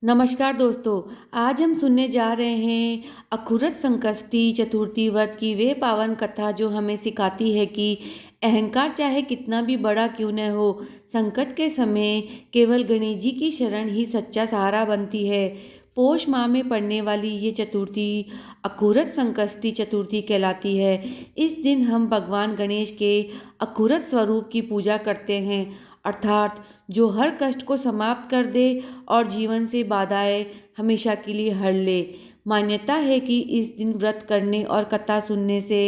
नमस्कार दोस्तों। आज हम सुनने जा रहे हैं अखुरत संकष्टी चतुर्थी व्रत की वे पावन कथा जो हमें सिखाती है कि अहंकार चाहे कितना भी बड़ा क्यों न हो, संकट के समय केवल गणेश जी की शरण ही सच्चा सहारा बनती है। पोष माह में पड़ने वाली ये चतुर्थी अखुरत संकष्टी चतुर्थी कहलाती है। इस दिन हम भगवान गणेश के अखुरत स्वरूप की पूजा करते हैं, अर्थात जो हर कष्ट को समाप्त कर दे और जीवन से बाधाएं हमेशा के लिए हर ले। मान्यता है कि इस दिन व्रत करने और कथा सुनने से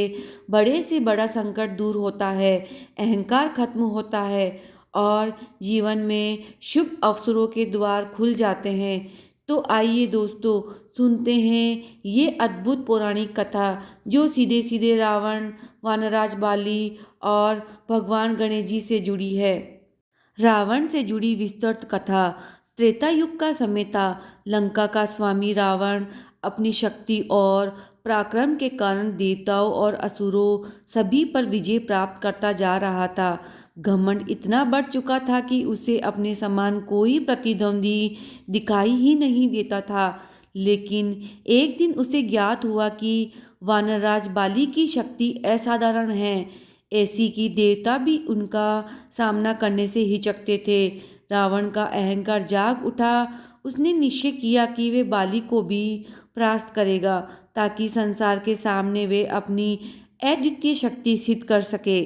बड़ा संकट दूर होता है, अहंकार खत्म होता है और जीवन में शुभ अवसरों के द्वार खुल जाते हैं। तो आइए दोस्तों, सुनते हैं ये अद्भुत पौराणिक कथा जो सीधे सीधे रावण, वानराज बाली और भगवान गणेश जी से जुड़ी है। रावण से जुड़ी विस्तृत कथा। त्रेता युग का समय था। लंका का स्वामी रावण अपनी शक्ति और पराक्रम के कारण देवताओं और असुरों सभी पर विजय प्राप्त करता जा रहा था। घमंड इतना बढ़ चुका था कि उसे अपने समान कोई प्रतिद्वंदी दिखाई ही नहीं देता था। लेकिन एक दिन उसे ज्ञात हुआ कि वानरराज बाली की शक्ति असाधारण है, ऐसी कि देवता भी उनका सामना करने से हिचकते थे। रावण का अहंकार जाग उठा। उसने निश्चय किया कि वे बाली को भी परास्त करेगा ताकि संसार के सामने वे अपनी अद्वितीय शक्ति सिद्ध कर सके।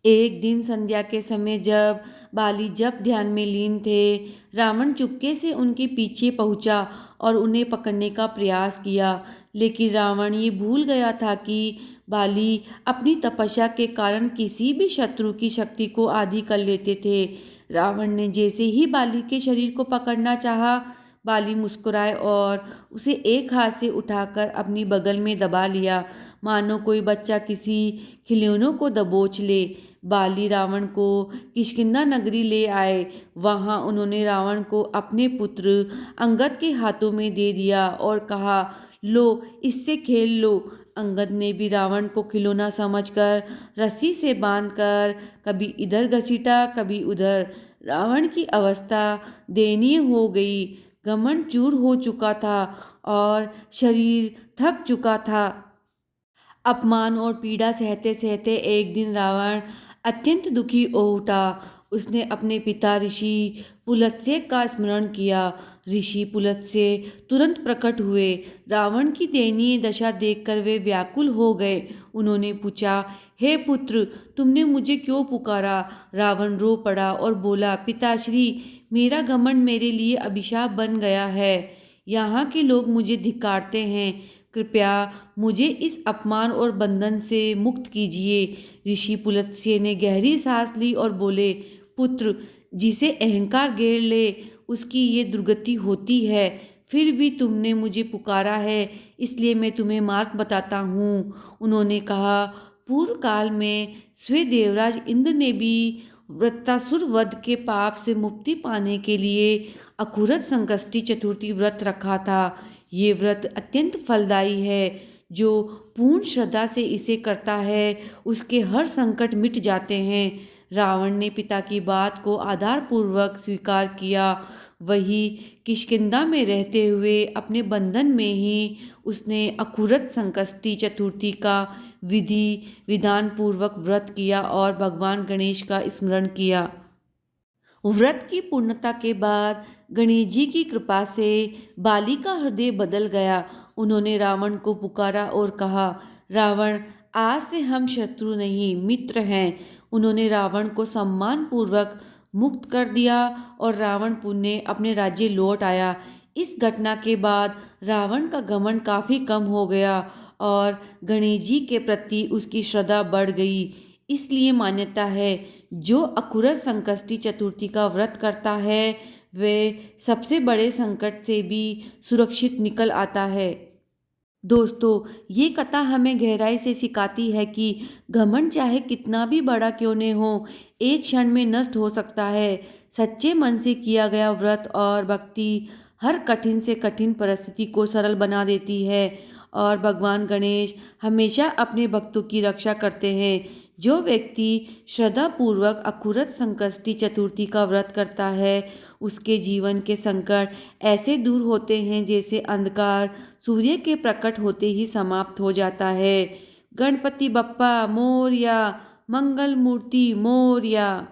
एक दिन संध्या के समय जब बाली जप ध्यान में लीन थे, रावण चुपके से उनके पीछे पहुंचा और उन्हें पकड़ने का प्रयास किया। लेकिन रावण ये भूल गया था कि बाली अपनी तपस्या के कारण किसी भी शत्रु की शक्ति को आधी कर लेते थे। रावण ने जैसे ही बाली के शरीर को पकड़ना चाहा, बाली मुस्कुराए और उसे एक हाथ से उठाकर अपनी बगल में दबा लिया, मानो कोई बच्चा किसी खिलौनों को दबोच ले। बाली रावण को किष्किंधा नगरी ले आए। वहां उन्होंने रावण को अपने पुत्र अंगद के हाथों में दे दिया और कहा, लो, इससे खेल लो। अंगद ने भी रावण को खिलौना समझकर रस्सी से बांधकर कभी इधर घसीटा कभी उधर। रावण की अवस्था दयनीय हो गई। घमंड चूर हो चुका था और शरीर थक चुका था। अपमान और पीड़ा सहते सहते एक दिन रावण अत्यंत दुखी हो उठा। उसने अपने पिता ऋषि पुलत्स्य का स्मरण किया। ऋषि पुलत्स्य तुरंत प्रकट हुए। रावण की दयनीय दशा देखकर वे व्याकुल हो गए। उन्होंने पूछा, हे पुत्र, तुमने मुझे क्यों पुकारा? रावण रो पड़ा और बोला, पिताश्री, मेरा घमंड मेरे लिए अभिशाप बन गया है। यहाँ के लोग मुझे धिक्कारते हैं। कृपया मुझे इस अपमान और बंधन से मुक्त कीजिए। ऋषि पुलत्स्य ने गहरी सांस ली और बोले, पुत्र, जिसे अहंकार घेर ले उसकी ये दुर्गति होती है। फिर भी तुमने मुझे पुकारा है, इसलिए मैं तुम्हें मार्ग बताता हूँ। उन्होंने कहा, पूर्व काल में स्वयं देवराज इंद्र ने भी वृत्तासुर वध के पाप से मुक्ति पाने के लिए अखुरत संकष्टी चतुर्थी व्रत रखा था। ये व्रत अत्यंत फलदायी है। जो पूर्ण श्रद्धा से इसे करता है उसके हर संकट मिट जाते हैं। रावण ने पिता की बात को आधारपूर्वक स्वीकार किया। वही किष्किंधा में रहते हुए अपने बंधन में ही उसने अखुरत संकष्टी चतुर्थी का विधि विधान पूर्वक व्रत किया और भगवान गणेश का स्मरण किया। व्रत की पूर्णता के बाद गणेश जी की कृपा से बाली का हृदय बदल गया। उन्होंने रावण को पुकारा और कहा, रावण, आज से हम शत्रु नहीं मित्र हैं। उन्होंने रावण को सम्मान पूर्वक मुक्त कर दिया और रावण पुण्य अपने राज्य लौट आया। इस घटना के बाद रावण का घमंड काफी कम हो गया और गणेश जी के प्रति उसकी श्रद्धा बढ़ गई। इसलिए मान्यता है, जो अखुरत संकष्टी चतुर्थी का व्रत करता है वे सबसे बड़े संकट से भी सुरक्षित निकल आता है। दोस्तों, ये कथा हमें गहराई से सिखाती है कि घमंड चाहे कितना भी बड़ा क्यों न हो, एक क्षण में नष्ट हो सकता है। सच्चे मन से किया गया व्रत और भक्ति हर कठिन से कठिन परिस्थिति को सरल बना देती है और भगवान गणेश हमेशा अपने भक्तों की रक्षा करते हैं। जो व्यक्ति श्रद्धापूर्वक अखुरत संकष्टी चतुर्थी का व्रत करता है उसके जीवन के संकट ऐसे दूर होते हैं जैसे अंधकार सूर्य के प्रकट होते ही समाप्त हो जाता है। गणपति बप्पा मोरया, मंगल मूर्ति मोरया।